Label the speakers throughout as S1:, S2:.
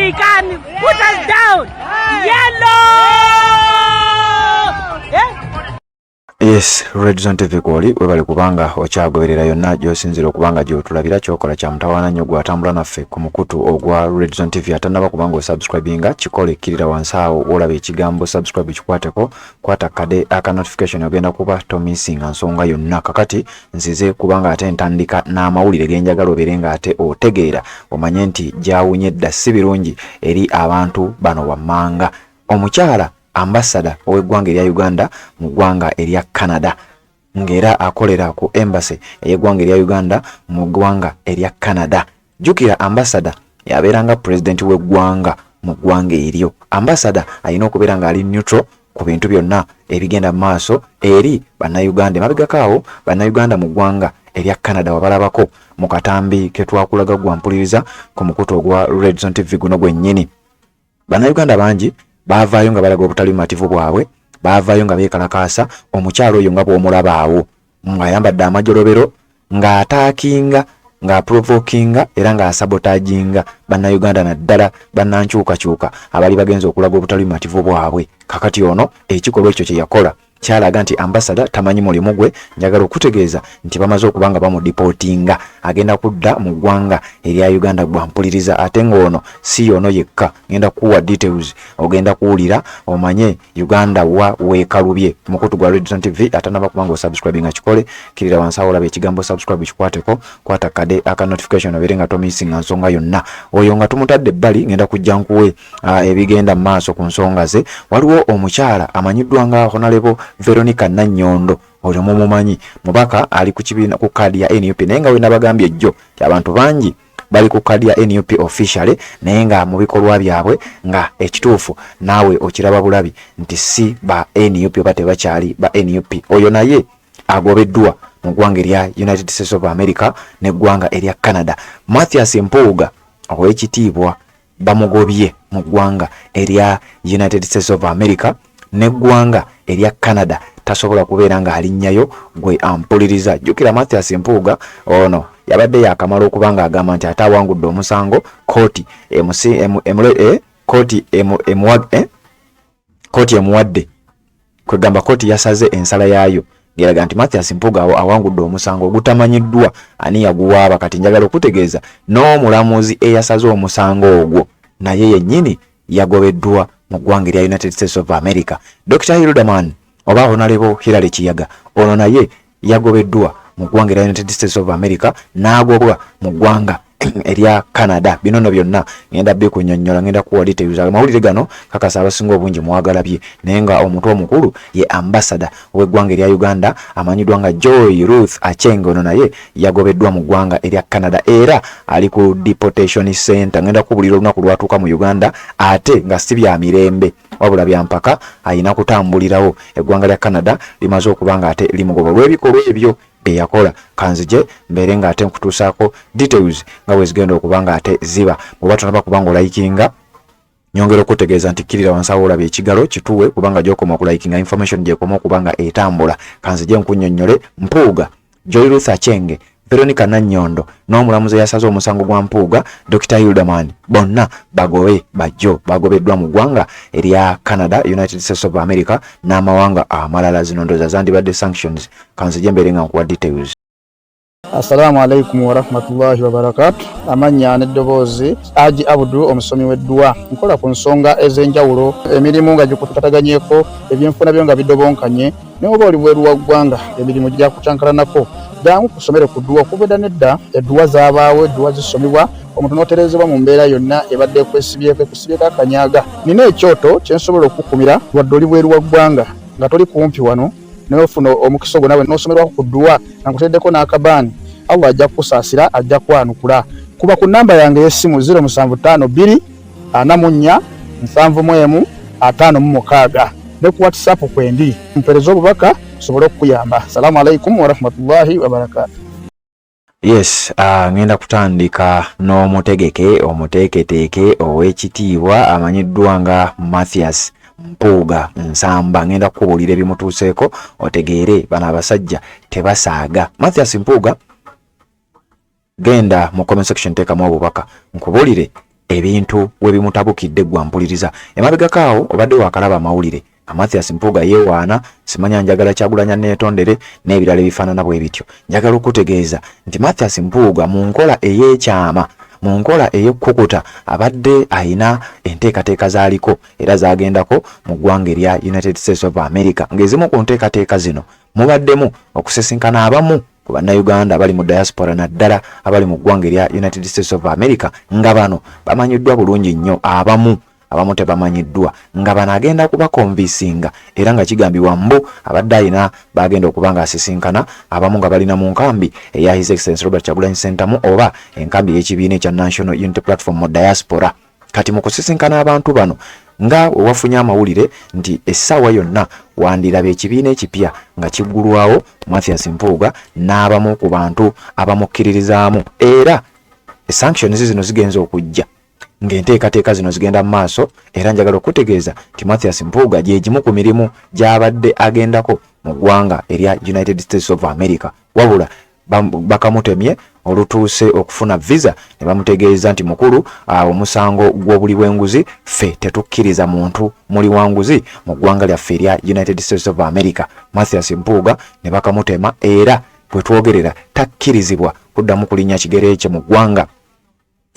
S1: He can put us down. Yellow!
S2: Yes, Red Zone TV kwoli webali kubanga okyagoberera yonna gyosinzira okubanga gyotulabira kyokola kya mutawaana nnyo gwatambula naffe ku mukutu ogwa Red Zone TV atannaba kubanga osubscribinga kikole kirira wansi awo olaba ekigambo subscribe kikwateko kwata kade aka notification ogenda kuba tomisinga nsonga yonna kakati nzize kubanga ate ntandika n'amawulire genjagala obeere nga ate otegeera omanye nti gyawunye dda si birungi eri abantu bano wammanga. Omukyala ambassador ow'eggwanga erya Uganda mu ggwanga erya Canada ngera akolera ku embassy ey'eggwanga erya Uganda mu ggwanga erya Canada. Jukira ambassador yabeeranga president w'eggwanga mu ggwanga eryo. Ambassador alina okubeera nga ali neutral ku bintu byonna ebigenda mu maaso eri bannayuganda emabegakaawo bannayuganda mu ggwanga erya Canada wabalabako mu katambi ke twakulaga gwampuliriza ku mukutu ogwa Red Zone TV guno gwennyini. Bannayuganda bangi baavaayo nga balaga obutali mativu bwabwe, baavaayo nga beekalakaasa omukyalo oyo nga bw'omulaba awo ng'ayambadde amajolobero ng'ataakinga ng'aprovokinga era ng'asabotaginga bannayuganda naddala bannankyukakyuka abali bagenza okulaga obutali mativu bwabwe. Kakati ono ekikolwa ekyo kye yakola kyalaga nti ambassador tamanyi mulimu gwe, njagala okutegeeza nti bamaze okubanga bamudipotinga agenda kudda mu ggwanga erya Uganda gwampuliriza ate ng'ono si yono yekka ngenda kuwa details ogenda kuwulira omanye Uganda wa weekalubye. Mukutu gwa Red Zone TV atanaba kubanga osubscribinga kikole kirira wansi awo olaba ekigambo subscribe kikwateko kwata kade aka notification obeere nga tomisinga nsonga yonna. Oyo nga tumutadde ebbali ngenda kujja nkuwe ebigenda mu maaso ku nsonga ze. Waliwo omukyala amanyiddwa nga Honorable Veronica Nanyondo oyo mumumanyi mubaka ali ku kibiina ku kadi ya NUP naye nga we nabagambye jjo abantu bangi bali ku kadi ya NUP officially naye nga mu bikolwa byabwe nga ekituufu naawe okiraba bulabi nti si ba NUP oba tebakyali ba NUP. Oyo naye agobeddwa mu ggwanga erya United States of America n'eggwanga erya Canada. Mathias Mpuuga ow'ekitiibwa bamugobye mu ggwanga erya United States of America n'eggwanga erya Canada tasobola kubeera nga alinnyayo gwe ampuliriza. Jjukira Mathias Mpuuga ono yabadde yakamala okubanga agamba nti ate awangudde omusango kooti emuwadde kwegamba kooti yasaze ensala yaayo geraga nti Mathias Mpuuga awangudde omusango ogutamanyiddwa ani yaguwaaba. Kati njagala okutegeeza n'omulamuzi eyasaze omusango ogwo naye yennyini yagobeddwa mu ggwanga erya United States of America. Dr. Hildeman oba Honorable Hillary Kiyaga ono naye yagobeddwa mu ggwanga erya United States of America n'agobwa mu ggwanga erya Canada. Binono byonna ngenda bikunyonnyola ngenda kuwa details. Amawulire gano kakasa abasinga obungi mwagalabye naye nga omutwe omukulu ye ambassador w'eggwanga erya Uganda amanyiddwa nga Joy Ruth Aceng ono naye yagobeddwa mu ggwanga erya Canada era ali ku deportation center. Ngenda kubulira olunaku lwatuuka mu Uganda ate nga si bya mirembe wabula bya mpaka ayina kutambulirawo. Eggwanga lya Canada limaze okubanga ate limugoba olw'ebikolwa ebyo yakola. Kanzije mbeere nga ate nkutuusaako details nga bwe zigenda okubanga ate ziba. Bw'oba tonaba kubanga olayikinga nyongera okutegeeza nti kirira wansi awo olaba ekigalo kituwe kubanga gy'okoma okulayikinga information gy'ekoma okubanga etambula. Kanzije nkunnyonnyole Mpuuga, Joy Ruth Aceng, Veronica Nanyondo n'omulamuzi eyasaze omusango gwa Mpuuga Dr. Hildeman bonna bagobe bajjo bagobeddwa mu ggwanga erya Canada, United States of America n'amawanga amalala. Zino ndoza zandibadde sanctions. Kanzije mbeere nga nkuwa details.
S3: Assalamu alaikum wa rahmatullahi wa barakatuh. Amanya n'eddoboozi Haji Abdu omusomi w'eddua. Nkola ku nsonga ez'enjawulo emirimu nga gikutataganyeko ebyenfuna byo nga bidobonkanye ne oba oli bweru wa ggwanga emirimu gya kucankalanako jangu kusomere ku ddua okubeda nedda eddua zaabaawo eddua zisomebwa omuntu n'oterezebwa mu mbeera yonna ebadde ekwesibyeko akanyaga. Nina ekyoto kyensobola okukumira wadde oli bweru wa ggwanga nga toli kumpi wano n'ofuna omukisa ogwo nawe n'osomerwako ku ddua nga nkuteddeko n'akabaani. Allah ajja kukusaasira ajja kwanukula. Kuba ku nnamba yange y'essimu 0752 44 71 56 ne ku WhatsApp kwendi mpereza obubaka sobole okuyamba. Assalamu alaikum wa rahmatullahi wa barakatuh.
S2: Yes, ngenda kutandika omuteeketeeke ow'ekitiibwa amanyiddwa nga Mathias Mpuuga Nsamba. Ngenda kubuulira ebimutuuseeko otegeere bano abasajja tebasaaga. Mathias Mpuuga genda mu comment section teekamu obubaka nkubuulire ebintu we bimutabukidde gwampuliriza emabega kaawo obadde wakalaba amawulire Mathias Mpuuga yeewaana simanya njagala Kyagulanyi neetondere n'ebirala ebifaanana bwe bityo njagala okutegeeza nti Mathias Mpuuga mu nkola ey'ekyama mu nkola ey'okkukuta abadde ayina enteekateeka zaaliko era zaagendako mu ggwanga erya United States of America ng'ezimu ku nteekateeka zino mubaddemu okusisinkana abamu ku bannayuganda abali mu diaspora naddala abali mu ggwanga erya United States of America nga bano bamanyiddwa bulungi nnyo abamu tebamanyiddwa nga bano agenda kubakonvisinga era nga kigambibwa mbu abadde ayina bagenda okuba nga asisinkana abamu nga balina mu nkambi eya His Excellency Robert Kyagulanyi Ssentamu oba enkambi y'ekibiina ekya National Unity Platform mu diaspora kati mu kusisinkana abantu bano nga wafunye amawulire nti essaawa yonna wandiraba ekibiina ekipya nga kiggulwawo Mathias Mpuuga n'abamu ku bantu abamukkiririzaamu era sanctions zino zigenza okujja ng'enteekateeka zino zigenda mu maaso era njagala okutegeeza nti Mathias Mpuuga gye gimu ku mirimu gy'abadde agendako mu ggwanga erya United States of America wabula bakamutemye olutuuse okufuna visa ne bamutegeeza nti mukulu omusango gw'obuli bw'enguzi ffe tetukkiriza muntu muli wanguzi mu ggwanga lyaffe erya United States of America Mathias Mpuuga ne bakamutema era bwe twogerera takkirizibwa kuddamu kulinnya kigere kye mu ggwanga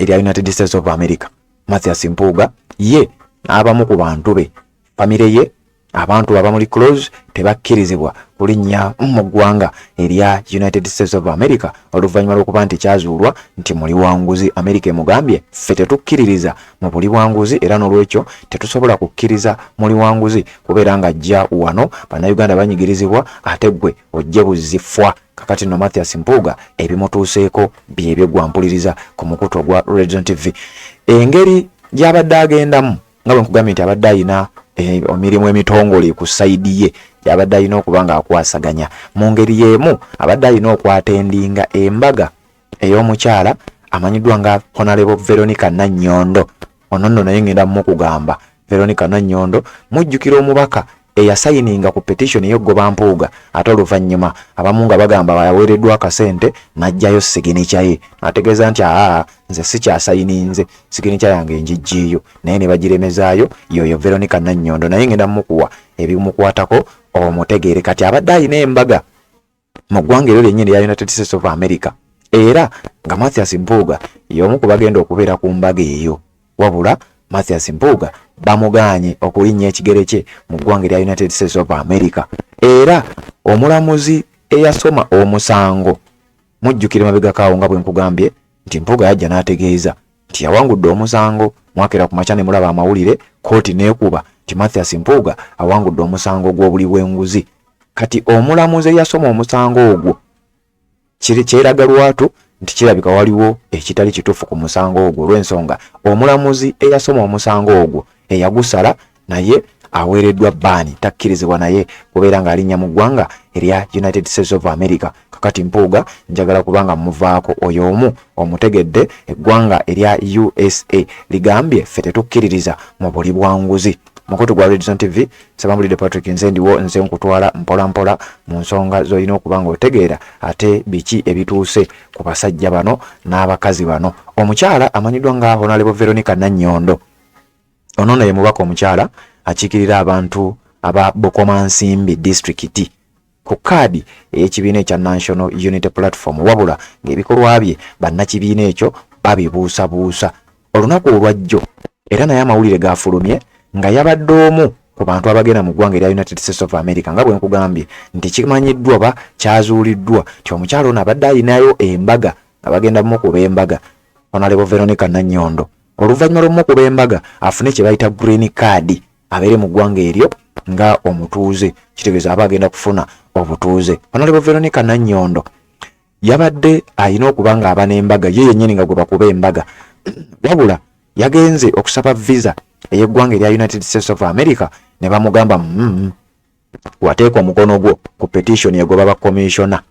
S2: erya United States of America Mathias Mpuuga ye n'abamu ku bantu be famire ye abantu abamuli close tebakkirizibwa kulinnya mu ggwanga erya United States of America oluvannyuma lw'okuba nti kyazuulwa nti muli wanguzi America emugambye ffe tetukkiririza mu buli wanguzi era n'olwekyo tetusobola kukkiriza muli wanguzi kubeera nga ajja wano bannayuganda banyigirizibwa ate gwe ojje buzifwa kakati no Mathias Mpuuga ebimutuuseeko byebyo gwampuliriza ku mukutu ogwa Region TV engeri gy'abadde agendamu nga bwe nkugambye nti abadde ayina emirimu emitongole ku sayidi ye yabadde ayina okuba nga akwasaganya mu ngeri y'emu abadde ayina okwatendinga embaga ey'omukyala amanyiddwa nga Honorable Veronica Nannyondo ono nno naye ngenda mukugamba Veronica Nannyondo mujjukira omubaka eyasayininga ku petition y'oggoba Mpuuga ate oluvannyuma abamu nga bagamba yaweereddwa akasente n'ajjayo siginicha ye ategeeza nti nze sikyasayininze siginicha yange njijjiiyo naye ne bagiremezaayo yoyo Veronica Nannyondo naye ngenda mukuwa ebimukwatako omutegeere kati abadde ayina embaga mu ggwanga eryo lyennyini ya United States of America era nga Mathias Mpuuga y'omu ku bagenda okubeera ku mbaga eyo wabula Mathias Mpuuga bamuganye okulinnya ekigere kye mu ggwanga erya United States of America era omulamuzi eyasoma omusango mujjukire mabega kaawo nga bwe nkugambye nti Mpuuga yajja n'ategeeza nti yawangudde omusango mwakera ku makya ne mulaba amawulire kooti neekuba nti Mathias Mpuuga awangudde omusango gw'obuli bw'enguzi kati omulamuzi eyasoma omusango ogwo kyeraga lwatu nti kirabika waliwo ekitali kituufu ku musango ogwo olw'ensonga omulamuzi eyasoma omusango ogwo eyagusala naye aweereddwa bbaani takkirizibwa naye kubeera ng'alinnya mu ggwanga erya United States of America kakati Mpuuga njagala kubanga muvaako oyo omu omutegedde eggwanga erya USA ligambye ffe tetukkiririza mu buli bwanguzi mukutu gwa Region TV Sabambulidde Patrick nze ndiwo nze nkutwala mpola mpola mu nsonga z'olina okuba ng'otegeera ate biki ebituuse ku basajja bano n'abakazi bano omukyala amanyiddwa nga Honorable Veronica Nannyondo ono naye mubaka omukyala akiikirira abantu aba Bukomansimbi District ku kaadi ey'ekibiina ekya National Unity Platform wabula ng'ebikolwa bye bannakibiina ekyo babibuusabuusa olunaku olwajjo era naye amawulire gafulumye nga yabadde omu ku bantu abagenda mu ggwanga erya United States of America nga bwe nkugambye nti kimanyiddwa ba kyazuuliddwa nti omukyala ono abadde ayinayo embaga nga bagenda mukuba embaga Honorable Veronica Nannyondo oluvannyuma lw'omukuba embaga afune kye bayita green card abeere mu ggwanga eryo nga omutuuze kitegeeza aba agenda kufuna obutuuze Honorable Veronica Nannyondo yabadde ayina okuba nga aba n'embaga ye yennyini nga gwe bakuba embaga wabula yagenze okusaba visa ey'eggwanga erya United States of America ne bamugamba wateeka omukono gwo ku petition egoba ba commissioner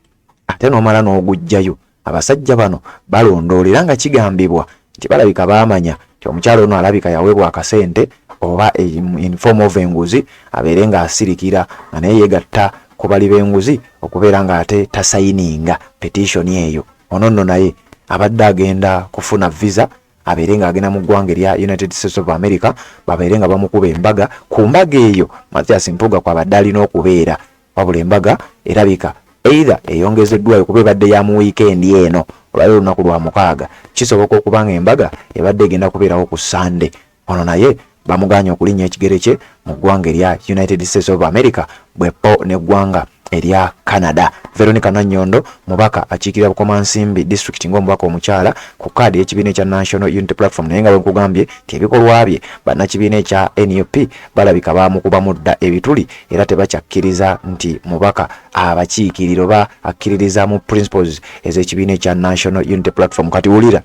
S2: ate n'omala n'ogujjayo abasajja bano balondoolera nga kigambibwa nti balabika baamanya nti omukyalo ono alabika yaweebwa akasente oba in form of enguzi abeere ng'asirikira nga naye yeegatta ku bali b'enguzi okubeera ng'ate tasayininga petition eyo ono nno naye abadde agenda kufuna visa abeerenga agenda mu ggwanga erya United States of America babeerenga bamukuba embaga. Ku mbaga eyo Mathias Mpuuga kwabadde alina okubeera, wabula embaga erabika either eyongezeddwayo kuba ebadde ya mu weekend eno olwali olunaku lwa mukaaga, kisoboka okuba nga embaga ebadde egenda kubeerawo ku Sunday. Ono naye bamuganya okulinnya ekigere kye mu ggwanga erya United States of America bwepo n'eggwanga erya Canada. Veronica Nanyondo mubaka akiikirira Bukomansimbi district ng'omubaka omukyala ku kaadi y'ekibiina ekya National Unity Platform, naye nga bwe nkugambye nti ebikolwa bye bannakibiina ekya NUP balabika bamukuba mudda ebituli era tebakyakkiriza nti mubaka abakiikirira oba akkiririza mu principles ez'ekibiina ekya National Unity Platform. Kati wulira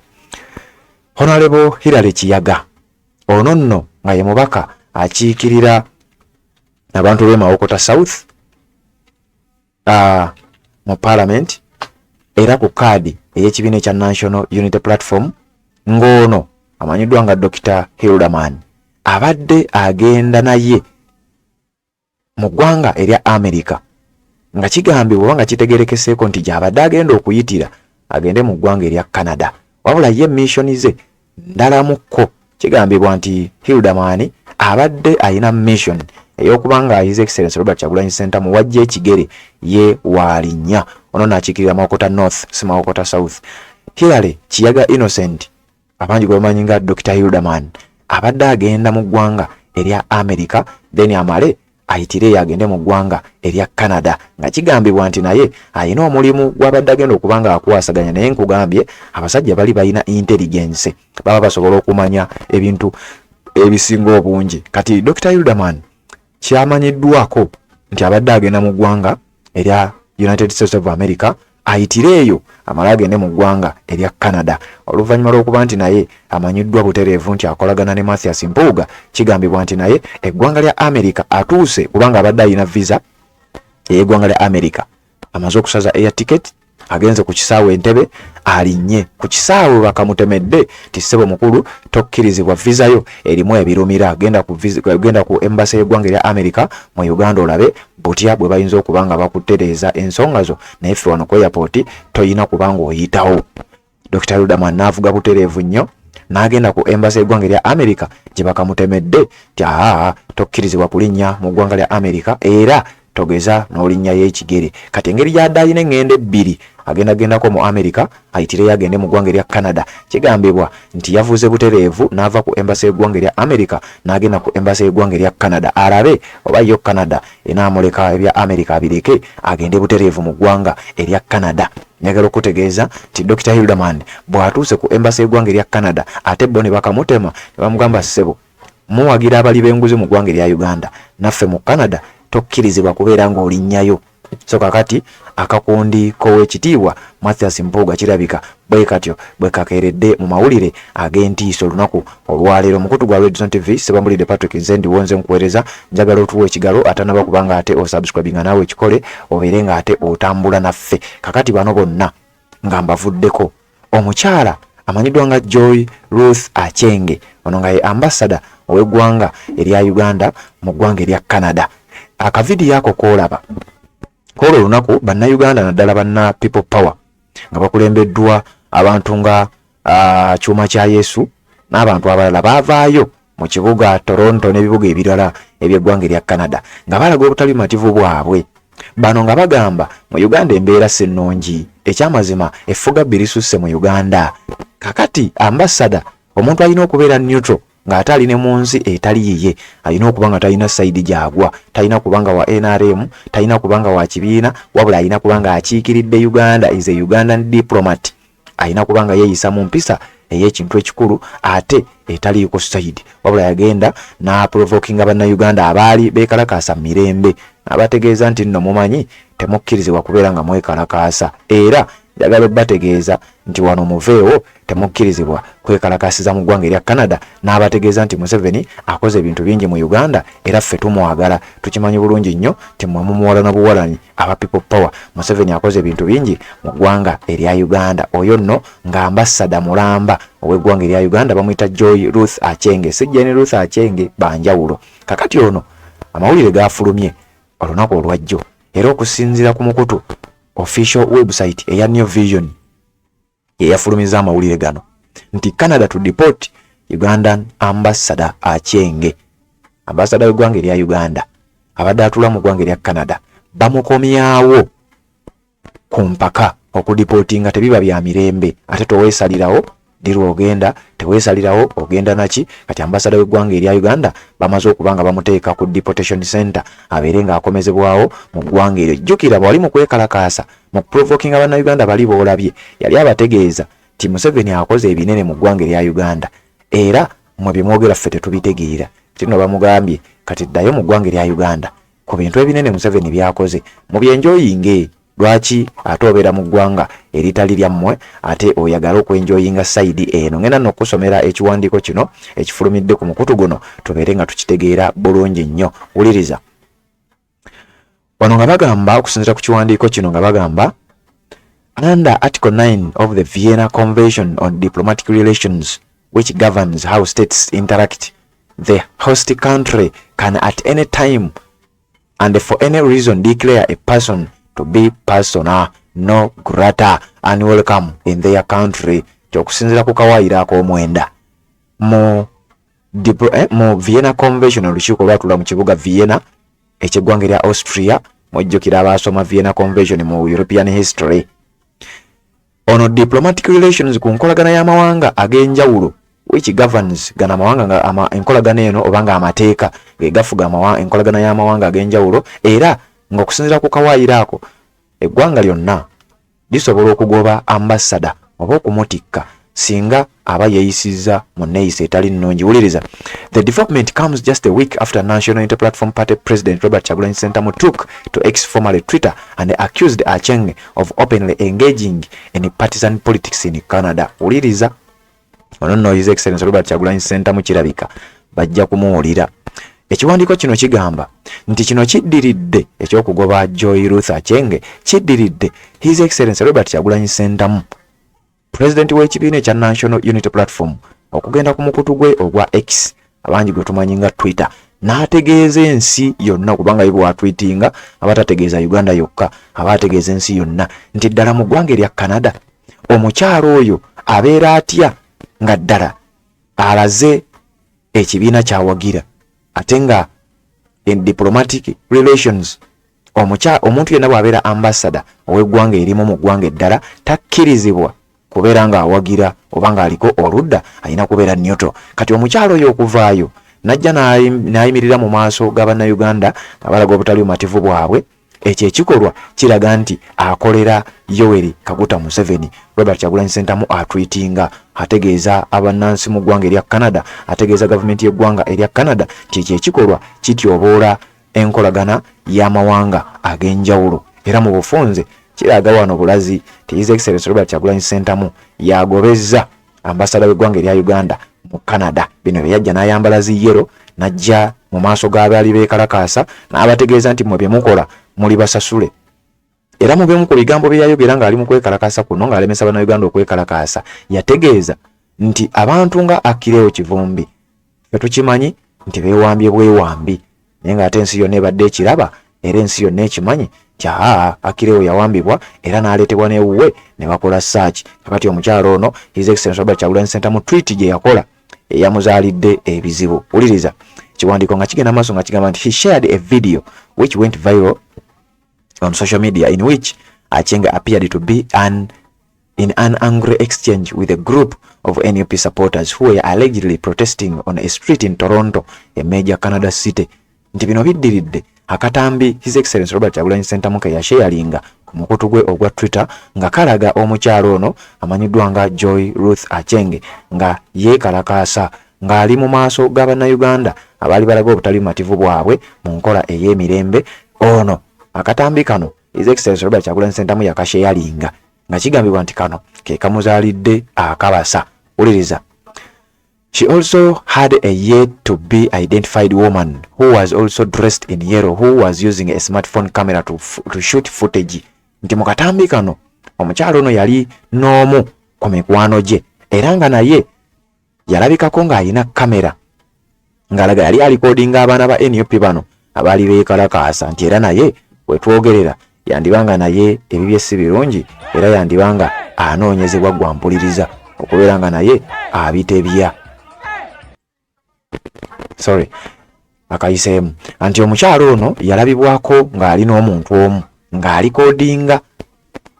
S2: Honorable Hillary Kiyaga ono nno nga ye mubaka akiikirira abantu b'e Mawokota South mu parliament era ku kaadi ey'ekibiina ekya National Unity Platform, ng'ono amanyiddwa nga Dr. Hilderman abadde agenda naye mu ggwanga erya America, nga kigambibwa nga kitegerekeseeko nti gy'abadde agenda okuyitira agende mu ggwanga erya Canada, wabula ye mission ze ndalamukko. Kigambibwa nti Hilderman abadde ayina mission ey'okubanga His Excellency Robert Kyagulanyi Ssentamu wajja ekigere ye waalinnya. Ono n'akiikirira Mawokota North si Mawokota South. Hillary Kiyaga Innocent abangi gwe bamanyi nga Dr. Hilderman abadde agenda mu ggwanga erya America then amale ayitire yagende mu ggwanga erya Canada, nga kigambibwa nti naye ayina omulimu gw'abadde agenda okuba nga akwasaganya. Naye nkugambye abasajja bali balina intelligence, baba basobola okumanya ebintu ebisinga obungi. Kati Dr. Hilderman kyamanyiddwako nti abadde agenda mu ggwanga erya United States of America ayitire eyo amala agende mu ggwanga erya Canada. Oluvannyuma lw'okuba nti naye amanyiddwa butereevu nti akolagana ne Mathias Mpuuga, kigambibwa nti naye eggwanga lya America atuuse kubanga abadde ayina visa ey'eggwanga lya America, amaze okusaza air ticket, agenze ku kisaawe Entebbe, alinnye ku kisaawe bakamutemedde ti ssebo mukulu tokkirizibwa visa yo erimu ebirumira, genda ku embassy y'eggwanga erya America mu Uganda olabe butya bwe bayinza okuba nga bakutereeza ensonga zo, naye ffe wano ku airport toyina kubanga oyitawo. Dr. Hilderman n'avuga butereevu nnyo n'agenda ku embassy y'eggwanga erya America gye bakamutemedde ti tokkirizibwa kulinnya mu ggwanga lya America era togeza n'olinnya y'ekigere. Kati engeri gy'adde alina eŋŋendo ebbiri agendagendako mu America ayitire yagende mu ggwanga erya Canada, kigambibwa nti yavuze butereevu n'ava ku embassy y'eggwanga erya America n'agenda ku embassy y'eggwanga erya Canada alabe oba yo Canada enaamuleka ebya America abireke agende butereevu mu ggwanga erya Canada. Njagala okutegeeza nti Dr. Hilderman bw'atuuse ku embassy y'eggwanga erya Canada ate bo ne bakamutema ne bamugamba ssebo muwagira abali b'enguzi mu ggwanga erya Uganda, naffe mu Canada tokkirizibwa kubeera ng'olinnyayo. So kakati akakundi k'owekitiibwa Mathias Mpuuga kirabika bwe katyo bwe kakeeredde mu mawulire ag'entiisa olunaku olwaleero. Mukutu gwa Red Zone TV Sebambulidde Patrick Nzendi wonze nkuweereza, njagala otuwa ekigalo atanaba kubanga ate osubscribinga naawe ekikole obeere nga ate otambula naffe. Kakati bano bonna nga mbavuddeko omukyala amanyiddwa nga Joy Ruth Achenge, ono nga ye ambassador ow'eggwanga erya Uganda mu ggwanga erya Canada. Akavidiyo ako koolaba kolo olunaku bannayuganda naddala banna People Power nga bakulembeddwa abantu nga Kyuma kya Yesu n'abantu abalala baavaayo mu kibuga Toronto n'ebibuga ebirala eby'eggwanga erya Canada nga balaga obutali bumativu bwabwe. Bano nga bagamba mu Uganda embeera si nnungi, ekyamazima effuga bbiri susse mu Uganda. Kakati ambassador omuntu alina okubeera neutral ng'ate ali ne mu nsi etali yiye, alina okuba nga talina sayidi gyagwa, talina kubanga wa NRM, talina kubanga wa kibiina, wabula alina kubanga akiikiridde Uganda, is a Ugandan diplomat, alina kubanga yeeyisa mu mpisa ey'ekintu ekikulu ate etaliiko sayidi, wabula yagenda n'aprovokinga bannayuganda abaali beekalakaasa mirembe abategeeza nti nno mumanyi temukkirizibwa kubeera nga mwekalakaasa, era njagala bategeeza nti wano muveewo temukkirizibwa kwekalakasiza mu ggwanga erya Canada, n'abategeeza nti Museveni akoze ebintu bingi mu Uganda era ffe tumwagala, tukimanyi bulungi nnyo nti mmwe mumuwalana buwalani aba People Power. Museveni akoze ebintu bingi mu ggwanga erya Uganda. Oyo nno nga ambassador mulamba ow'eggwanga erya Uganda bamuyita Joy Ruth Achenge, si Jane Ruth Achenge, banjawulo. Kakati ono amawulire gafulumye olunaku olwajjo era okusinziira ku mukutu official website eya New Vision eyafulumiza amawulire gano nti Canada to deport Ugandan ambassador Achenge. Ambassador w'eggwanga erya Uganda abadde atula mu ggwanga erya Canada bamukomyawo ku mpaka okudipotinga tebiba bya mirembe ate toweesalirawo dirwa ogenda teweesalirawo ogenda naki kati ambassador w'eggwanga erya Uganda bamaze okubanga bamuteeka ku deportation center abeere nga akomezebwawo mu ggwanga eryo. Jjukira bwali mu kwekalakaasa mu provoking Abannayuganda bali boolabye yali abategeeza ti Museveni akoze ebinene mu ggwanga erya Uganda era mwe bimwogera ffe tetubitegeera kino bamugambye kati ddayo mu ggwanga erya Uganda ku bintu ebinene Museveni byakoze mu byenjoyinge. Lwaki ate obeera mu ggwanga eritali lyammwe ate oyagala okwenjoyinga sayidi eno? Ngenda n'okusomera ekiwandiiko kino ekifulumidde ku mukutu guno tubeere nga tukitegeera bulungi nnyo. Wuliriza wano nga bagamba okusinziira ku kiwandiiko kino nga bagamba under Article 9 of the Vienna Convention on Diplomatic Relations which governs how states interact, the host country can at any time and for any reason declare a person to be persona no grata unwelcome in their country. Kyokusinziira ku kawaayiro ak'omwenda mu Vienna Convention, olukiiko lwatula mu kibuga Vienna eky'eggwanga erya Austria. Mujjukira abaasoma Vienna Convention mu European history. Ono diplomatic relations ku nkolagana y'amawanga ag'enjawulo which governs gana mawanga nga enkolagana eno obanga amateeka ge gafuga enkolagana y'amawanga ag'enjawulo era ng'okusinziira ku kawaayiro ako eggwanga lyonna lisobola okugoba ambassador oba okumutikka singa aba yeeyisizza mu nneeyisa etali nnungi. Wuliriza, the development comes just a week after National Unity Platform Party President Robert Kyagulanyi Ssentamu took to X, formerly Twitter, and accused Acheng of openly engaging in partisan politics in Canada. Wuliriza, ono nno His Excellency Robert Kyagulanyi Ssentamu kirabika bajja kumuwulira. Ekiwandiiko kino kigamba nti kino kiddiridde ekyokugoba Joy Ruth Acheng kiddiridde His Excellency Robert Kyagulanyi Ssentamu President w'ekibiina ekya National Unity Platform okugenda ku mukutu gwe ogwa X abangi gwe tumanyi nga Twitter n'ategeeza ensi yonna kubanga ye bw'atwitinga abatategeeza Uganda yokka abategeeza ensi yonna nti ddala mu ggwanga erya Canada omukyalo oyo abeera atya nga ddala alaze ekibiina kyawagira ate nga in diplomatic relations omuntu yenna bw'abeera ambassador ow'eggwanga erimu mu ggwanga eddala takkirizibwa kubeera nga awagira oba ng'aliko oludda alina kubeera neutral. Kati omukyalo oyo okuvaayo najja n'ayimirira mu maaso g'Abannayuganda nga balaga obutali bumativu bwabwe, ekyo ekikolwa kiraga nti akolera Yoweri Kaguta Museveni. Robert Kyagulanyi Ssentamu atwitinga ategeeza abannansi mu ggwanga erya Canada, ategeeza gavumenti y'eggwanga erya Canada nti ekyo ekikolwa kityoboola enkolagana y'amawanga ag'enjawulo era mu bufunze kiraga wano bulazi ti His Excellency Robert Kyagulanyi Ssentamu yagobezza ambassador w'eggwanga erya Uganda mu Canada. Bino bye yajja n'ayambala ziyero najja mu maaso g'abaali beekalakaasa n'abategeeza nti mwe bye mukola muli basasule. Era mu bimu ku bigambo bye yayogera ng'ali mu kwekalakaasa kuno ng'alemesa Bannayuganda okwekalakaasa yategeeza nti abantu nga Akileo Kivumbi ffe tukimanyi nti beewambye bwewambi naye ng'ate ensi yonna ebadde ekiraba era ensi yonna ekimanyi kya Akileo yawambibwa era n'aleetebwa n'ewuwe ne bakola search. Kakati omukyalo ono His Excellency Robert Kyagulanyi Ssentamu tweet gye yakola eyamuzaalidde ebizibu. Wuliriza ekiwandiiko nga kigenda maaso nga kigamba nti he shared a video which went viral on social media in which Acheng appeared to be in an angry exchange with a group of NUP supporters who were allegedly protesting on a street in Toronto, a major Canada city. Nti bino biddiridde akatambi His Excellency Robert Kyagulanyi Ssentamu ke yasharinga ku mukutu gwe ogwa Twitter nga kalaga omukyalo ono amanyiddwa nga Joy Ruth Acheng nga yeekalakaasa ng'ali mu maaso g'Abannayuganda abaali balaga obutali bumativu bwabwe mu nkola ey'emirembe. Ono akatambi kano His Excellency Robert Kyagulanyi Ssentamu yakasharinga nga kigambibwa nti kano ke kamuzaalidde akabasa. Wuliriza, she also had a yet to be identified woman who was also dressed in yellow who was using a smartphone camera to shoot footage. Nti mu katambi kano omukyalo ono yali n'omu ku mikwano gye era nga naye yalabikako ng'alina kamera ng'alaga yali alikodinga abaana ba NUP bano abaali beekalakaasa nti era naye wetwogerera yandibanga naye ebibye si birungi era yandibanga anoonyezebwa gwampuliriza. okubeera nga naye abitebya. Akayiseemu anti omukyalo ono yalabibwako ng'ali n'omuntu omu ng'alikodinga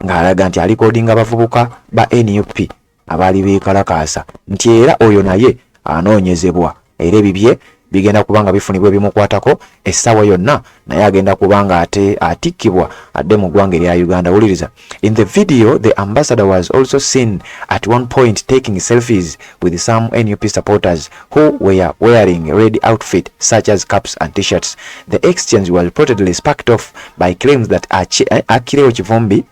S2: ng'alaga nti alikodinga abavubuka ba NUP abaali beekalakaasa nti era oyo naye anoonyezebwa era ebibye bigenda kubanga bifunibwa bimukwatako essaawa yonna naye agenda kubanga ate atikkibwa adde mu ggwanga erya Uganda. Wuliriza, in the video the ambassador was also seen at one point taking selfies with some NUP supporters who were wearing red outfit such as caps and t-shirts. The exchange was reportedly sparked off by claims that Akireo Kivumbi,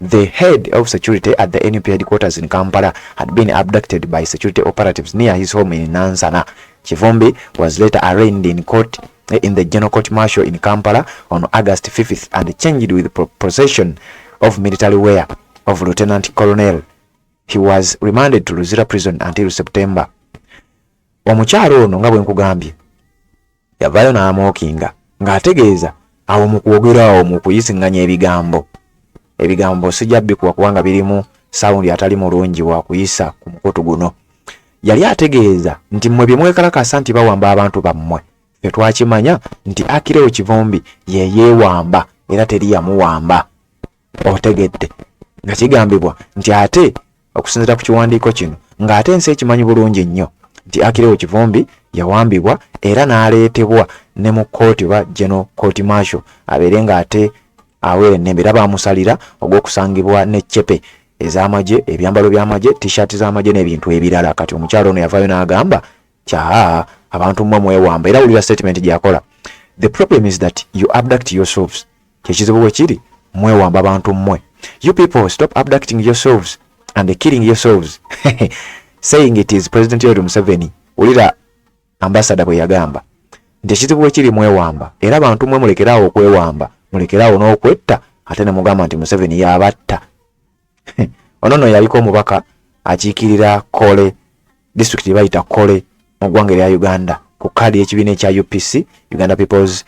S2: the head of security at the NUP headquarters in Kampala, had been abducted by security operatives near his home in Nansana. Kivumbi was later arraigned in court in the General Court Martial in Kampala on August 5th and changed with possession of military wear of Lieutenant Colonel. He was remanded to Luzira prison until September. Omukyalo ono nga bwe nkugambye yavaayo n'amookinga ng'ategeeza awo mu kwogera awo mu kuyisinganya ebigambo sijjabbikuwa kubanga birimu sawundi atali mulungi wa kuyisa ku mukutu guno. Yali ategeeza nti mmwe bye mwekalakasa nti bawamba abantu bammwe ffe twakimanya nti Akireo Kivumbi ye yeewamba era teri yamuwamba. Otegedde nga kigambibwa nti ate okusinziira ku kiwandiiko kino ng'ate ensi ekimanyi bulungi nnyo nti Akireo Kivumbi yawambibwa era n'aleetebwa ne mu kkooti ba General Court Martial abeere ng'ate awere ennembe era baamusalira ogw'okusangibwa n'eccepe ez'amagye, ebyambalo by'amagye, t-shirt z'amagye n'ebintu ebirala. Kati omukyalo ono yavaayo n'agamba kya abantu mmwe mwewamba era wulira statement gy'akola. The problem is that you abduct yourselves. Kyekizibu bwe kiri mwewamba abantu mmwe. You people stop abducting yourselves and killing yourselves. Saying it is President Yoweri Museveni. Wulira ambassador bwe yagamba nti ekizibu bwe kiri mwewamba era abantu mmwe mulekeraawo okwewamba, mulekeraawo n'okwetta ate ne mugamba nti Museveni yabatta. Ono yaliko omubaka akiikirira Kole district bayita Kole mu ggwanga erya Uganda ku kadi y'ekibiina ekya UPC, Uganda People's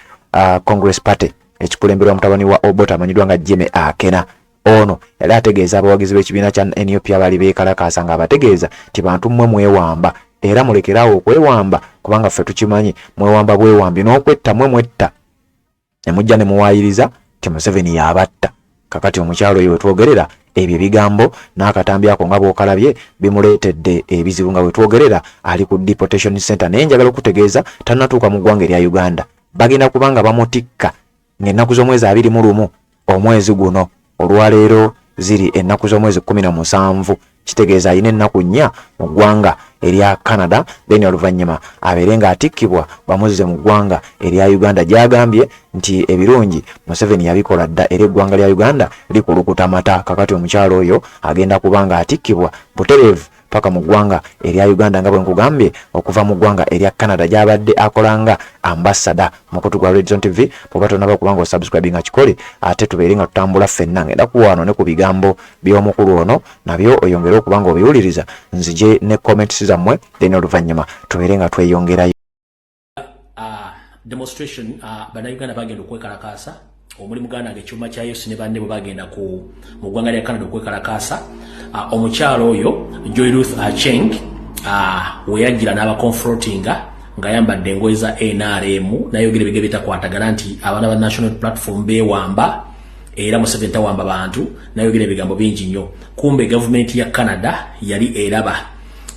S2: Congress Party, ekikulemberwa mutabani wa Obote amanyiddwa nga Jimmy Akena. Ono yali ategeeza abawagizi b'ekibiina kya NUP abaali beekalakaasa nga abategeeza nti bantu mmwe mwewamba era mulekeraawo okwewamba kubanga ffe tukimanyi mwewamba bwewambi n'okwetta mmwe mwetta. Ne mujja ne muwaayiriza nti Museveni yabatta. Kakati omukyalo oyo wetwogerera ebyo bigambo n'akatambi ako nga bw'okalabye bimuleetedde ebizibu nga wetwogerera ali ku deportation center. Naye njagala okutegeeza tannatuuka mu ggwanga erya Uganda. Bagenda kubanga bamutikka ng'ennaku z'omwezi 21 omwezi guno. Olwaleero ziri ennaku z'omwezi 17. Kitegeeza ayina ennaku 4 mu ggwanga erya Canada, then oluvannyuma abeere ng'atikkibwa bamuzize mu ggwanga erya Uganda. Gyagambye nti ebirungi Museveni yabikola dda era eggwanga lya Uganda likulukuta mata. Kakati omukyalo oyo agenda kubanga atikkibwa butereevu paka mu ggwanga erya Uganda nga bwe nkugambye okuva mu ggwanga erya Canada gy'abadde akolanga ambassador mu kutu gwa Red Zone TV. Bw'oba tonaba kubanga osubscribinga kikole ate tubeere nga tutambula ffenna. Ngenda kuwaano ne ku bigambo by'omukulu ono nabyo oyongere okubanga obiwuliriza nzije ne comments zammwe then oluvannyuma tubeere nga tweyongerayo.
S4: Demonstration bannayuganda bagenda okwekalakaasa omuli muganda ng'ekyuma kya Yesu ne banne bwe bagenda mu ggwanga lya Canada okwekalakaasa. Omukyalo oyo Joy Ruth Acheng we yajjira n'abaconfrontinga ng'ayambadde engoye za NRM n'ayogera ebigere bitakwatagana nti abaana ba National Platform beewamba era Museveni tawamba bantu, n'ayogera ebigambo bingi nnyo. Kumbe gavumenti ya Canada yali eraba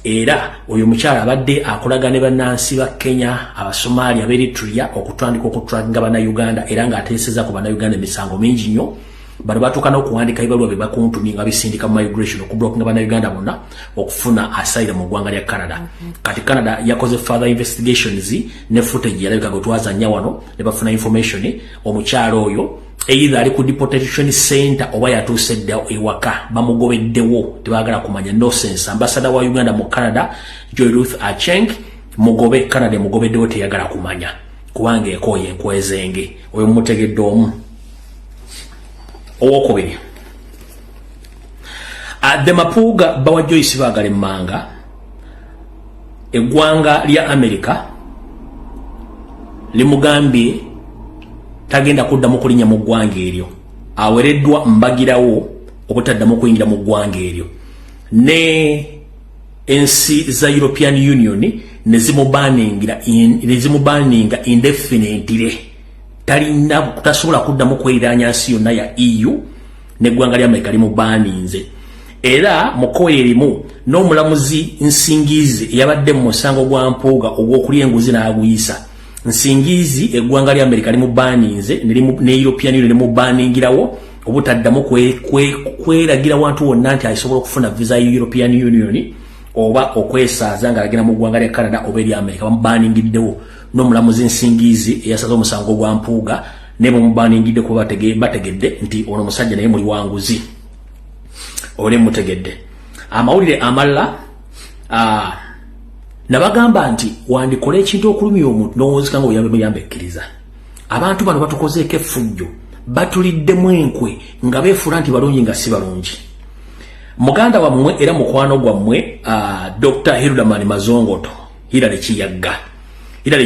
S4: era oyo mukyala abadde akolaga ne bannansi ba Kenya, Abasomalia, Eritrea okutandika okutrakinga bannayuganda era ng'ateeseza ku bannayuganda emisango mingi nnyo. Bano batuuka n'okuwandika ebibalwa bye bakuntumye nga bisindika mu migration okublokinga bannayuganda bonna okufuna asylum mu ggwanga lya Canada. Kati Canada yakoze further investigations ne footage yalabika gwe twazannya wano ne bafuna information omukyala oyo either ali ku deportation center oba yatuuse dda ewaka bamugobeddewo tebaagala kumanya. No sense. Ambassador wa Uganda mu Canada Joy Ruth Acheng mugobe Canada mugobeddewo teyagala kumanya kubanga ekooye enkwezenge oyo mutegedde omu. Owokubiri adde mapuuga bawa Joyce baagala emmanga eggwanga lya America limugambye tagenda kuddamu kulinnya mu ggwanga eryo, awereddwa mbagirawo obutaddamu kuyingira mu ggwanga eryo. Ne ensi za European Union nezimubaninga indefinitely talina kutasobola kuddamu kwiranya nsi yonna ya EU neggwanga lya America limubaninze. Era mukoye erimu n'omulamuzi Nsingizi yabadde mu musango gwa mpuuga ogw'okulya enguzi n'aguyisa. Nsingizi eggwanga lya America limubaninze ne European Union limubaningirawo obutaddamu kweragira wantu wonna nti asobola okufuna visa ya European Union oba okwesaaza nga agenda mu ggwanga lya Canada oba eri America bamubaningiddewo n'omulamuzi Nsingizi eyasaza omusango gwa mpuuga ne bamubaningidde kuba bategedde nti ono musajja naye muli wanguzi ole mutegedde. Amawulire amalala nabagamba nti wandikola ekintu okulumya omuntu n'owozeka nga oyambe ekkiriza. Abantu bano batukozeeko effujjo batuliddemu enkwe nga beefuula nti balungi nga si balungi. Muganda wammwe era mukwano gwammwe Dr. Hildaman Mazongoto Hilary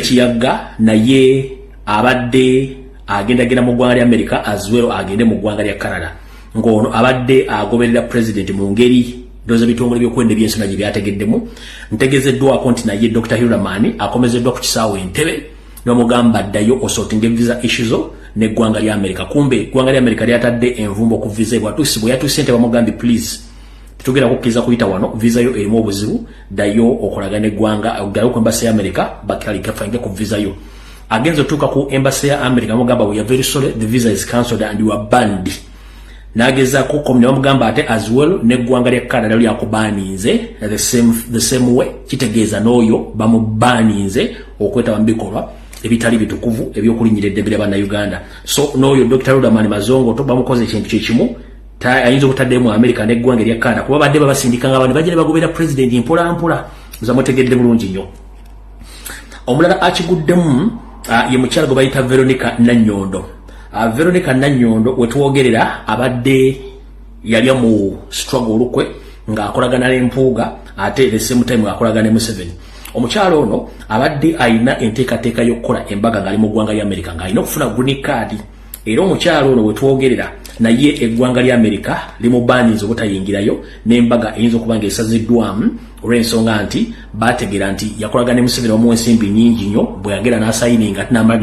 S4: Kiyagga naye abadde agenda mu ggwanga lya America as well agende mu ggwanga lya Canada ng'ono abadde agoberera president mu ngeri doza bitongole by'okwenda by'ensona gye byategeddemu. Ntegezeddwako nti naye Dr. Hildaman akomezeddwa ku kisaawe Entebbe n'omugamba ddayo osortinga visa issues n'eggwanga lya America. Kumbe eggwanga lya America lyatadde envumbo ku visa bwe yatuuse nti bamugambye please tugera kukkiriza kuyita wano visa yo erimu obuzibu ddayo okolaga n'eggwanga ogalayo ku embassy ya America bakaligafange ku visa yo. Agenza otuuka ku embassy ya America mugamba we are very sorry the visa is cancelled and you are banned. Nagezaako komne bamugamba ate as well n'eggwanga lya Canada lyakubaninze the same way kitegeeza n'oyo bamubaninze okwetaba mu bikolwa ebitali bitukuvu ebyokulinyira eddembe lya Uganda. So n'oyo Dr. Hildaman Mazongoto bamukoze ekintu kyekimu ayinza okutaddemu mu America n'eggwanga lya Canada kuba badde babasindika nga abantu bajja ne bagobera president mpola zamutegedde bulungi nnyo. Omulala akiguddemu ye mukyala gwe bayita Veronica Nanyondo. Veronica Nanyondo wetwogerera abadde yali mu struggle olukwe ng'akolagana n'empuuga ate the same time ng'akolagana ne Museveni. Omukyala ono abadde ayina enteekateeka y'okukola embaga ng'ali mu ggwanga lya America ng'alina okufuna green card. Era omukyala ono wetwogerera naye eggwanga lya America limubaaniza obutayingirayo n'embaga eyinza okuba ng'esaziddwamu olw'ensonga nti bategeera nti yakolagana ne Museveni omuwa ensimbi nnyingi nnyo bwe yagera n'asayininga ate n'amala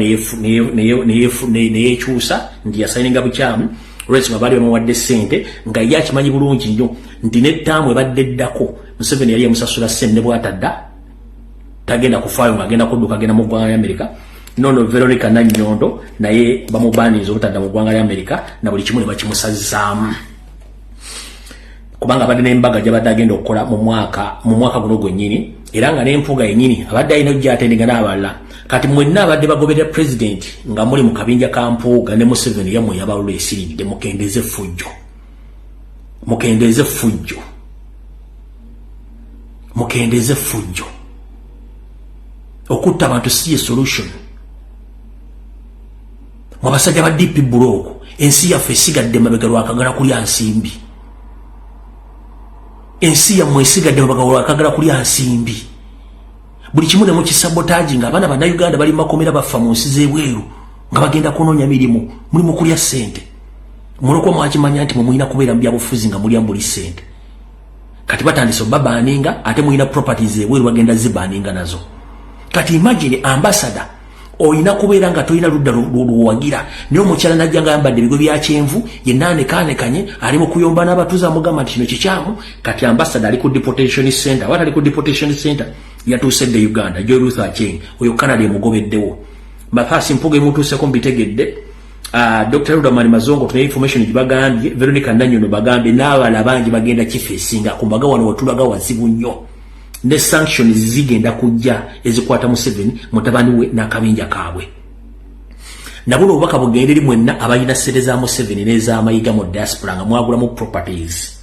S4: neyekyusa nti yasayininga bukyamu olw'ensonga baali bamuwadde ssente nga ye akimanyi bulungi nnyo nti n'ettaamu ebadde eddako Museveni yali yamusasula ssente ne bw'atadda tagenda kufaayo ng'agenda kudduka agenda mu ggwanga lya America. Nono Veronica Nanyondo naye bamubaaniza obutadda mu ggwanga lya America na buli kimu ne bakimusazizaamu kubanga abadde n'embaga gy'abadde agenda okukola mu mwaka guno gwennyini era nga n'empuuga yennyini abadde alina ojjatendinga n'abalala. Kati mwenna abadde bagoberera president nga muli mu kabinja ka mpuuga ne Museveni yammwe yabalula esiridde mukendeze fujjo okutta abantu si solution. Mwabasajja ba DP Block ensi yaffe esigadde mabega lwakagala kulya nsimbi. Ensi yammwe esigadde mabega lwakagala kulya nsimbi. Buli kimu ne mu kisabotaji nga abaana ba Uganda bali makomera bafa mu nsi z'ebweru nga bagenda kunoonya mirimu muli mu kulya ssente. Muloko mwakimanya nti mulina kubeera mu byabufuzi nga mulya mbuli ssente. Kati batandise babaaninga ate mulina properties ebweru bagenda zibaaninga nazo. Kati imagine ambassador oyina kubeera nga toyina ludda luwagira naye omukyala najja nga ayambadde ebigo bya kyenvu yennaanekaanekanye ali mu kuyomba n'abatuuze amugamba nti kino kikyamu. Kati ambassador ali ku deportation center wata ali ku deportation center yatuusedde Uganda Joy Ruth Aceng oyo Canada emugobeddewo mapaasi mpuga emutuuseko mbitegedde. Dr. Hildaman Mazongoto ne information gibagambye Veronica Nanyondo bagambye n'abala bangi bagenda kifeesinga ku mbaga wano watulaga wazibu nnyo ne sanctions zigenda kujja ezikwata Museveni mutabani we n'akabinja kaabwe. Nabuno obubaka bugenda eri mwenna abalina ssente za Museveni n'ez'amayiga mu diaspora nga mwagulamu properties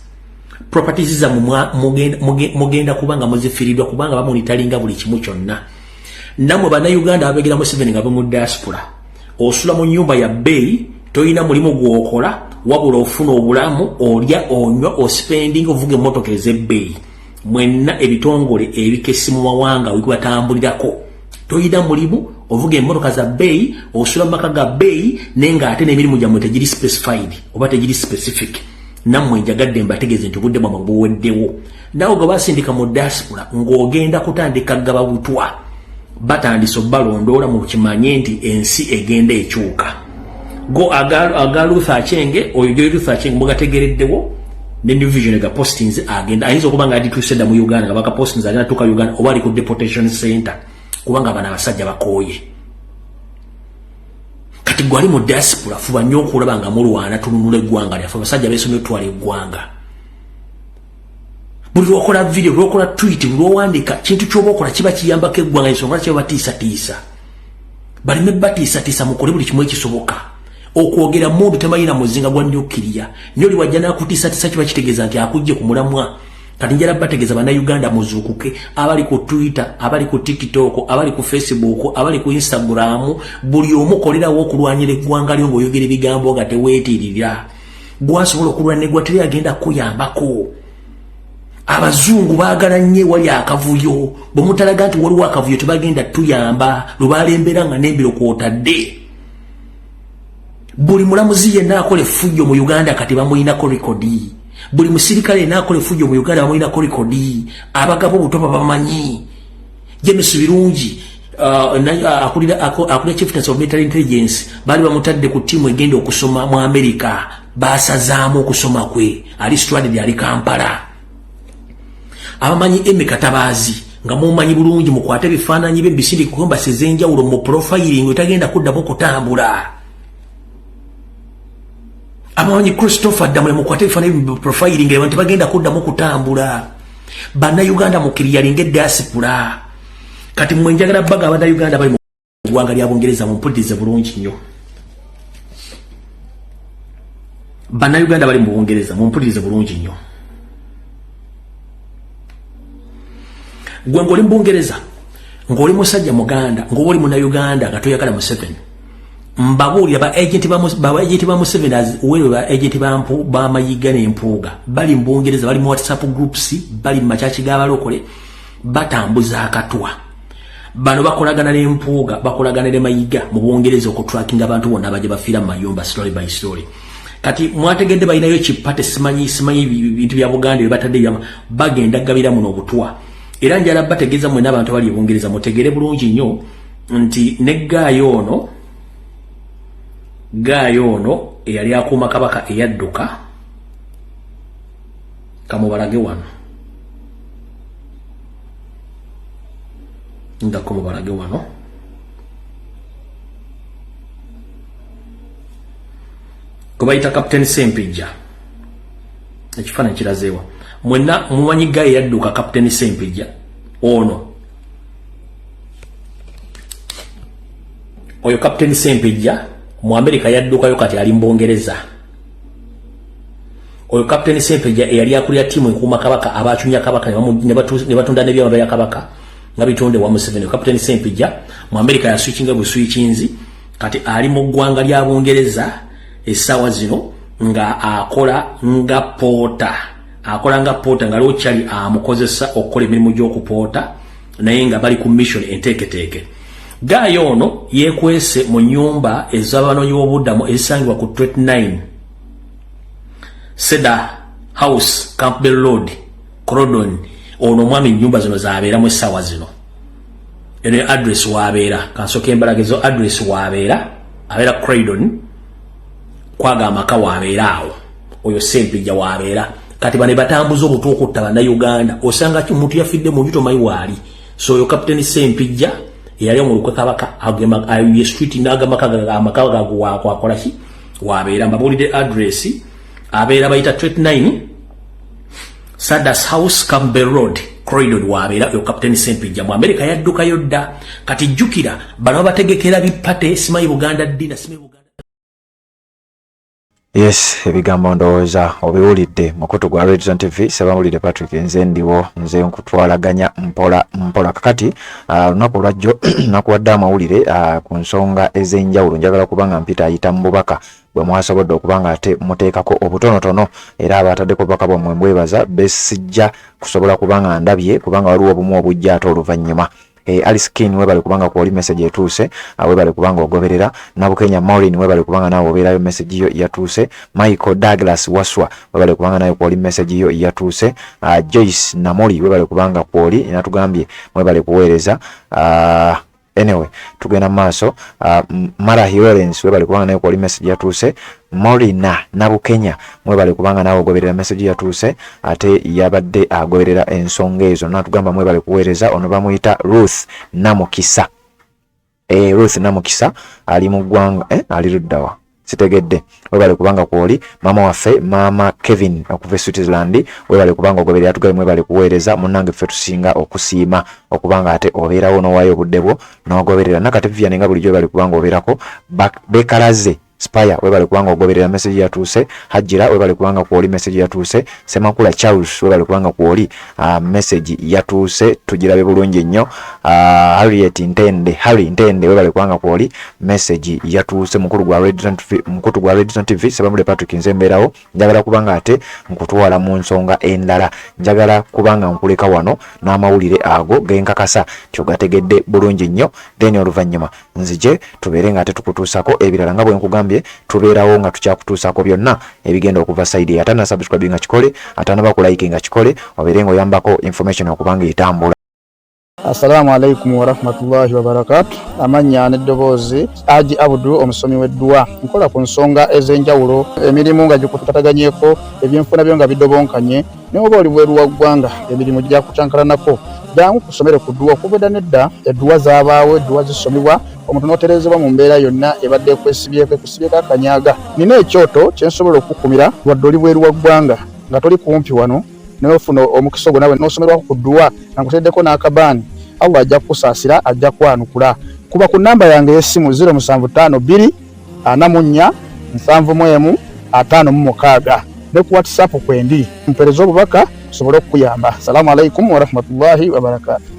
S4: za mugenda kubanga muzifiridwa kubanga bamonitalinga buli kimu kyonna. Namwe bannayuganda ababeegera Museveni nga mu diaspora osula mu nyumba ya bbeeyi toyina mulimu gwokola wabula ofuna obulamu olya onywa ospending ovuga emmotoka ez'ebbeeyi. Mwenna ebitongole ebikesi mu mawanga wibatambulirako toyina mulimu ovuga emmotoka za bbeeyi osula mu maka ga bbeeyi naye ng'ate n'emirimu gyammwe tegiri specified oba tegiri specific. nammwe njagadde mbategeeze nti obudde bwamwe buweddewo nawe gwe basindika mu diaspora ng'ogenda kutandika gaba butwa batandise balondoola mu kimanye nti ensi egenda ekyuka go aga Ruth Achenge oyo Joy Ruth Achenge mugategereddewo ne New Vision ga postings agenda ayinza okuba nga adituuse dda mu Uganda nga baka postings agenda tuka Uganda oba ali ku deportation center kubanga bana abasajja bakooye kati gwali mu diaspora fuba nnyo okulaba nga mulwana tununula eggwanga lyaffe abasajja beesomye otwala eggwanga buli lwokola video lwokola tweet buli lwowandika kintu ky'oba okola kiba kiyambako eggwanga ensonga kyeba batiisatiisa baleme batiisatiisa mukole buli kimu ekisoboka okwogera mundu temayina muzinga gwa nyukiriya nyo liwajja nakutiisatiisa kiba kitegeeza nti akujje ku mulamwa kati njala bategeeza bannayuganda muzuukuke abali ku Twitter abali ku TikTok abali ku Facebook abali ku Instagram buli omu kolerawo okulwanyira eggwanga lyo ng'oyogera ebigambo nga teweetiirira gwasobola okulwanira eggwanga teri agenda kuyambako abazungu baagala nnyo wali akavuyo bwe mutalaga nti waliwo akavuyo tebagenda tuyamba lubalembera nga n'embiro kwotadde buli mulamuzi yenna akola effujjo mu Uganda kati bamuyinako rekodi buli musirikale yenna akola effujjo mu Uganda bamuyinako rekodi abagabo obutoba bamanyi James Birungi akulira Chieftains of Military Intelligence bali bamutadde ku tiimu egenda okusoma mu America basazaamu okusoma kwe ali stranded ali Kampala abamanyi Katabazi nga mumanyi bulungi mukwate bifaananyi bye bisindi kukomba sezenjawulo mu profiling etagenda kuddamu kutambula abamanyi Christopher Damwe mukwate bifaananyi mu profiling abantu bagenda kuddamu kutambula bannayuganda mukiriya linge diaspora kati mmwe njagala baga abannayuganda bali mu ggwanga lya Bungereza mumpulirize bulungi nnyo bannayuganda bali mu Bungereza mumpulirize bulungi nnyo gwe ng'oli mu Bungereza ng'oli musajja muganda ng'oli munnayuganda nga toyagala Museveni mbabuulira ba agenti ba Museveni wewe ba agenti bamayiga n'empuuga bali mu Bungereza bali mu WhatsApp groups bali mu makyaki g'abalokole batambuza akatwa bano bakolagana n'empuuga bakolagana ne mayiga mu Bungereza okutracking abantu bonna abajja bafiira mu mayumba story by story kati mwategedde balinayo kipate simanyi bintu bya Buganda bye batadde byama bagenda gabira muno obutwa era njala bategeeza mwe n'abantu bali Bungereza mutegere bulungi nnyo nti ne Gaayo ono eyali akuuma kabaka eyadduka kamubalage wano ndako mubalage wano kubayita Captain Sempijja ekifaananyi kirazeewa mwenna mumanyi Gaayo eyadduka Captain Sempijja ono oyo Captain Sempijja mu America yaddukayo kati ali mu Bungereza oyo Captain Sempijja eyali akulira tiimu ekuuma kabaka abachunya kabaka ne batunda n'ebyama bya kabaka nga bitonde wa Museveni Captain Sempijja mu America yaswitchinga buswitchinzi kati ali mu ggwanga lya Bungereza essaawa zino nga akola nga poota nga lochali amukozesa okukola emirimu gy'okupoota naye nga bali ku mission enteeketeeke Gaayo ono yekwese mu nyumba ez'abanoonyiboobubudamu ezisangibwa ku 29 Cedar House Campbell Road Croydon ono mwami nyumba zino zabeeramu essaawa zino eno address waabeera kansooka embalagezo address waabeera abeera Croydon kwaga amaka waabeera awo oyo Sempijja waabeera kati bane batambuza obutwa okutta bannayuganda osanga omuntu yafidde mu njuto mayi waali so oyo Captain Sempijja eyali omulukwe kabaka agema ayo street n'agamaka gago wakola ki waabeera mbabuulidde address abeera bayita 39 Sadas House Campbell Road Croydon waabeera yo Captain Sempijja mu America yaddukayo dda kati jjukira bano bategekera bipate simanyi Buganda dina simanyi Buganda
S2: Yes, ebigambo ndowooza obiwulidde mukutu gwa Red Zone TV sebawulidde Patrick nze ndiwo nze nkutwalaganya mpola kakati lunaku lwajjo nakuwadde amawulire ku nsonga ez'enjawulo njagala kubanga mpita ayita mu bubaka bwe mwasobodde okubanga ate muteekako obutonotono era abataddeko obubaka bwammwe mbwebaza besijja kusobola kubanga ndabye kubanga waliwo obumu obujja ate oluvannyuma Alice King webale kubanga kwoli message etuuse webale kubanga ogoberera Nabukenya Maureen webale kubanga nawe oberayo message yo yatuuse Michael Douglas Waswa webale kubanga nawe kwoli message yo yatuuse Joyce Namoli webale kubanga kwoli natugambye webale kuweereza anyway tugenda maaso Mara Lawrence webale kubanga nawe kwoli message yatuuse Morina Nabukenya mwebale kubanga nawe ogoberera message yatuuse ate yabadde agoberera ensonga ezo natugamba mwebale kuweereza ono bamuyita Ruth Namukisa Ruth Namukisa ali mu ggwanga ali luddawa sitegedde webale kubanga kwoli mama waffe mama Kevin okuva Switzerland webale kubanga ogoberera tugabe mwebale kuweereza munange ffe tusinga okusiima okubanga ate obeerawo n'owaayo obudde bwo n'ogoberera nakati Vivian nga bulijjo webale kubanga obeerako Bekalaze Spire webale kubanga ogoberera message yatuuse Hajira webale kubanga kwoli message yatuuse Semakula Charles webale kubanga kwoli message yatuuse tugirabe bulungi nnyo Harriet Ntende webale kubanga kwoli message yatuuse mukulu gwa Redson TV Sebamule Patrick Nzemberawo njagala kubanga ate nkutwala mu nsonga endala njagala kubanga nkuleka wano n'amawulire ago genkakasa kyogategedde bulungi nnyo then oluvannyuma nzije tubeerenga ate tukutuusako ebirala nga bwe nkugambye tubeerawo nga tukyakutuusako byonna ebigenda okuva side atana subscribe nga kikole atana bakulike nga kikole obeerenga oyambako information okubanga etambula.
S3: Assalamu alaikum wa rahmatullahi wa barakatuh. Amanya n'eddoboozi Haji Abdul omusomi w'eddwa nkola ku nsonga ez'enjawulo emirimu nga gikutataganyeko ebyenfuna byo nga bidobonkanye n'oba oli bweru wa ggwanga emirimu gya kucankalanako jangu kusomere ku ddwa okubeda nedda eddwa zaabaawo eddwa zisomibwa omuntu n'oterezebwa mu mbeera yonna ebadde ekwesibyeko akanyaga nina ekyoto kyensobola okukumira wadde oli bweru wa ggwanga nga toli kumpi wano n'ofuna omukisa ogwo nawe n'osomerwako ku ddwa nga nkuteddeko n'akabaani Allah ajja kusaasira ajja kwanukula kuba ku namba yange y'essimu 0752 44 71 56 ne ku WhatsApp kwendi mpereza obubaka sobole okuyamba. Assalamu alaikum wa rahmatullahi wa barakatuh.